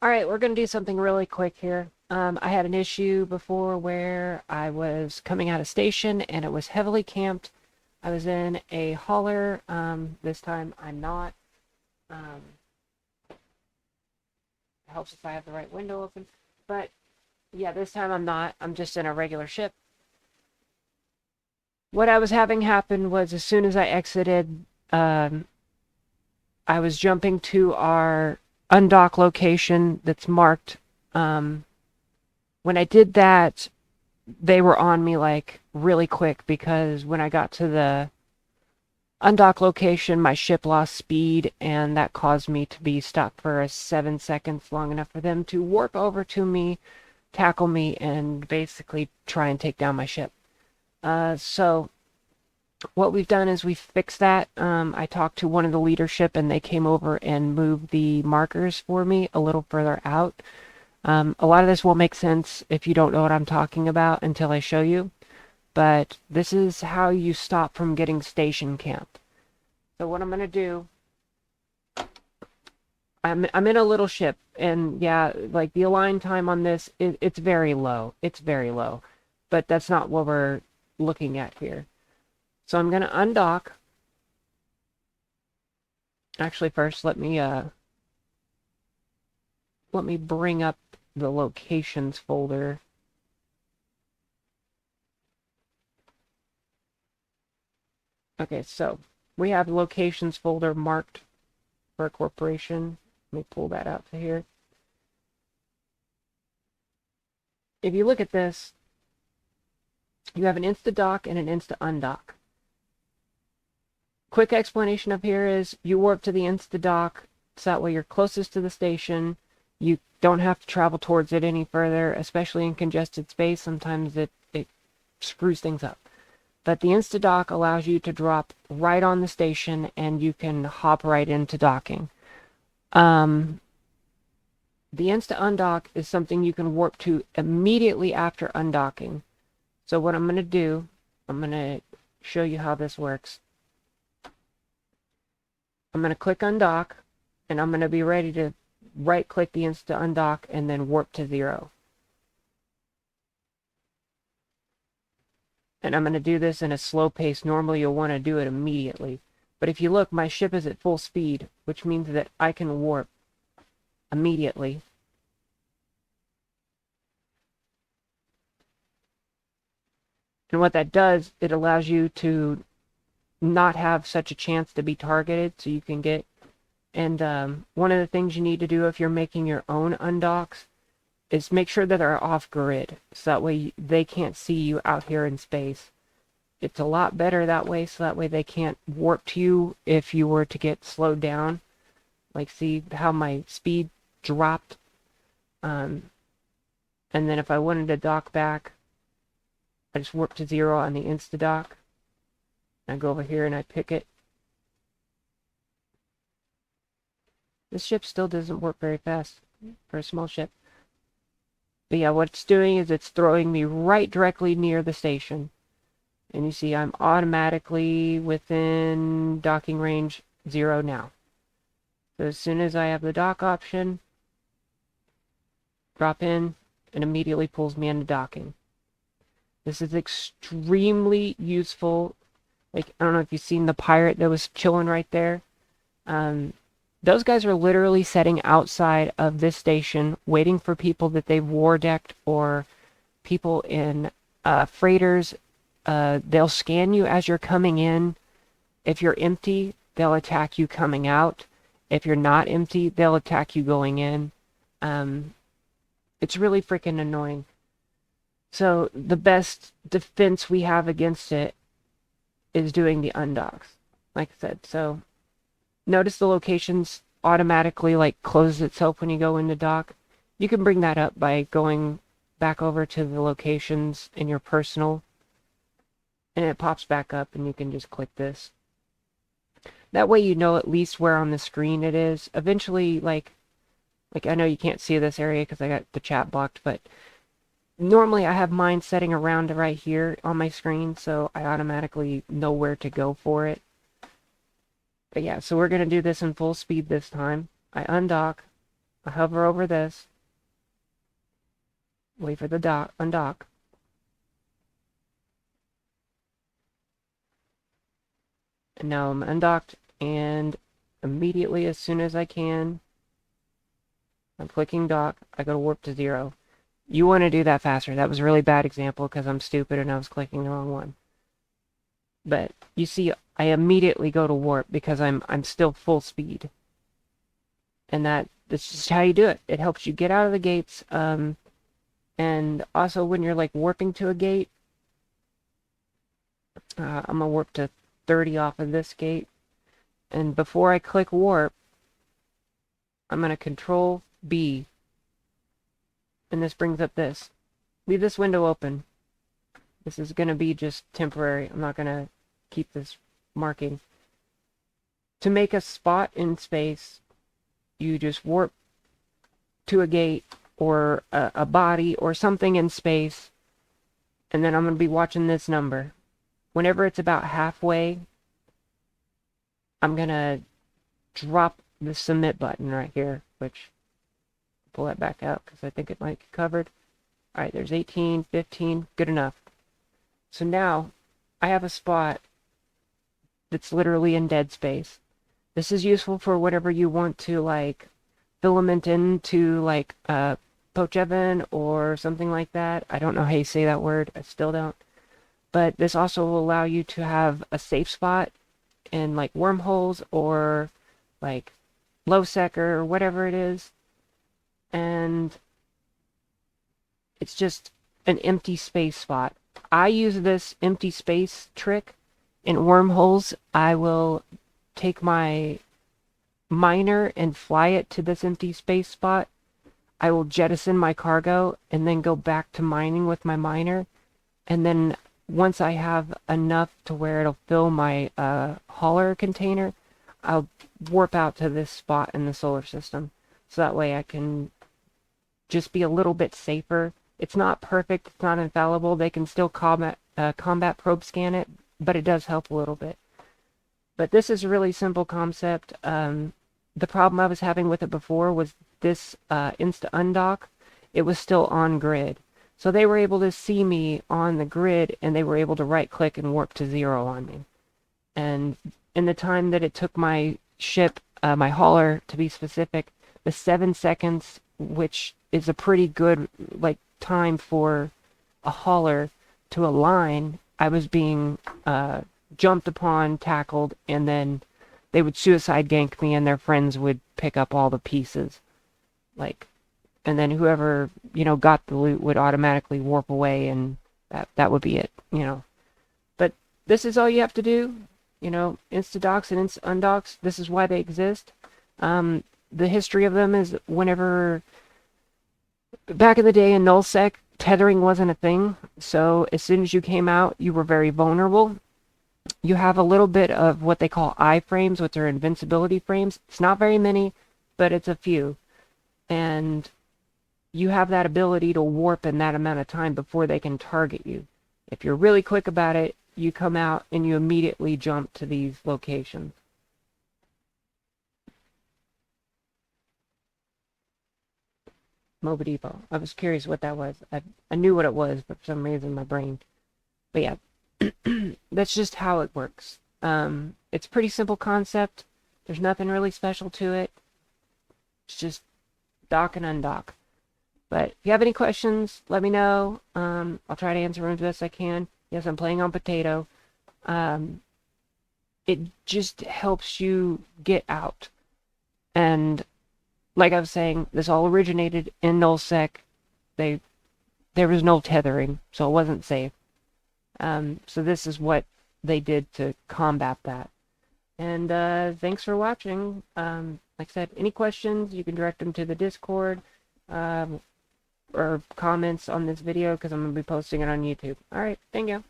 All right, we're going to do something really quick here. I had an issue before where I was coming out of station and it was heavily camped. I was in a hauler. This time I'm not. Um, it helps if I have the right window open. But yeah, this time I'm not. I'm just in a regular ship. What I was having happen was as soon as I exited, um, I was jumping to our undock location that's marked. Um, when I did that, they were on me like really quick because when I got to the undock location, my ship lost speed and that caused me to be stuck for 7 seconds, long enough for them to warp over to me, tackle me, and basically try and take down my ship. So what we've done is we fixed that. I talked to one of the leadership and they came over and moved the markers for me a little further out. A lot of this won't make sense if you don't know what I'm talking about until I show you. But this is how you stop from getting station camped. So what I'm going to do, I'm in a little ship, and yeah, like the align time on this, it's very low. It's very low. But that's not what we're looking at here. So I'm going to undock. Actually, first let me bring up the locations folder. Okay, so we have the locations folder marked for a corporation. Let me pull that out to here. If you look at this, you have an insta-dock and an insta-undock. Quick explanation up here is you warp to the insta-dock, so that way you're closest to the station. You don't have to travel towards it any further, especially in congested space. Sometimes it screws things up. But the insta-dock allows you to drop right on the station and you can hop right into docking. The insta-undock is something you can warp to immediately after undocking. So what I'm going to do, I'm going to show you how this works. I'm going to click undock, and I'm going to be ready to right-click the insta-undock and then warp to 0. And I'm going to do this in a slow pace. Normally you'll want to do it immediately. But if you look, my ship is at full speed, which means that I can warp immediately. And what that does, it allows you to not have such a chance to be targeted, so you can get. And one of the things you need to do if you're making your own undocks is make sure that they're off grid, so that way they can't see you out here in space. It's a lot better that way, so that way they can't warp to you if you were to get slowed down. Like, see how my speed dropped? And then if I wanted to dock back, I just warp to 0 on the insta-dock. I go over here and I pick it. This ship still doesn't warp very fast for a small ship. But yeah, what it's doing is it's throwing me right directly near the station. And you see I'm automatically within docking range 0 now. So as soon as I have the dock option, drop in, and immediately pulls me into docking. This is extremely useful. Like, I don't know if you've seen the pirate that was chilling right there. Those guys are literally sitting outside of this station waiting for people that they've war decked or people in freighters. They'll scan you as you're coming in. If you're empty, they'll attack you coming out. If you're not empty, they'll attack you going in. It's really freaking annoying. So the best defense we have against it is doing the undocks, like I said. So notice the locations automatically like closes itself when you go into dock. You can bring that up by going back over to the locations in your personal, and it pops back up and you can just click this. That way you know at least where on the screen it is. Eventually, like I know you can't see this area because I got the chat blocked, but normally I have mine setting around right here on my screen, so I automatically know where to go for it. But yeah, so we're going to do this in full speed this time. I undock, I hover over this, wait for the undock. And now I'm undocked, and immediately, as soon as I can, I'm clicking dock, I go to warp to 0. You want to do that faster. That was a really bad example because I'm stupid and I was clicking the wrong one. But you see, I immediately go to warp because I'm still full speed. And that's just how you do it. It helps you get out of the gates. And also when you're like warping to a gate, I'm gonna warp to 30 off of this gate. And before I click warp, I'm gonna control B. And this brings up this. Leave this window open. This is gonna be just temporary. I'm not gonna keep this marking. To make a spot in space, you just warp to a gate or a body or something in space, and then I'm going to be watching this number. Whenever it's about halfway, I'm going to drop the submit button right here, which pull that back out because I think it might get covered. All right, there's 18, 15, good enough. So now I have a spot that's literally in dead space. This is useful for whatever you want to like filament into like pocheven or something like that. I don't know how you say that word. I still don't. But this also will allow you to have a safe spot in like wormholes or like low sector or whatever it is. And it's just an empty space spot. I use this empty space trick in wormholes. I will take my miner and fly it to this empty space spot. I will jettison my cargo and then go back to mining with my miner. And then once I have enough to where it'll fill my hauler container, I'll warp out to this spot in the solar system. So that way I can just be a little bit safer. It's not perfect. It's not infallible. They can still combat probe scan it, but it does help a little bit. But this is a really simple concept. The problem I was having with it before was this insta-undock. It was still on grid. So they were able to see me on the grid, and they were able to right-click and warp to 0 on me. And in the time that it took my ship, my hauler to be specific, the 7 seconds, which is a pretty good like time for a hauler to align, I was being jumped upon, tackled, and then they would suicide gank me and their friends would pick up all the pieces. Like, and then whoever, got the loot would automatically warp away and that would be it, But this is all you have to do, insta-docks and undocks. This is why they exist. The history of them is whenever, back in the day in nullsec, tethering wasn't a thing. So as soon as you came out, you were very vulnerable. You have a little bit of what they call iframes, which are invincibility frames. It's not very many, but it's a few. And you have that ability to warp in that amount of time before they can target you. If you're really quick about it, you come out and you immediately jump to these locations. Moba Depot. I was curious what that was. I knew what it was, but for some reason my brain. But yeah, that's just how it works. It's a pretty simple concept. There's nothing really special to it. It's just dock and undock. But if you have any questions, let me know. I'll try to answer them as best I can. Yes, I'm playing on potato. It just helps you get out. And like I was saying, this all originated in nullsec. There was no tethering, so it wasn't safe. So this is what they did to combat that. And thanks for watching. Like I said, any questions, you can direct them to the Discord or comments on this video because I'm going to be posting it on YouTube. Alright, thank you.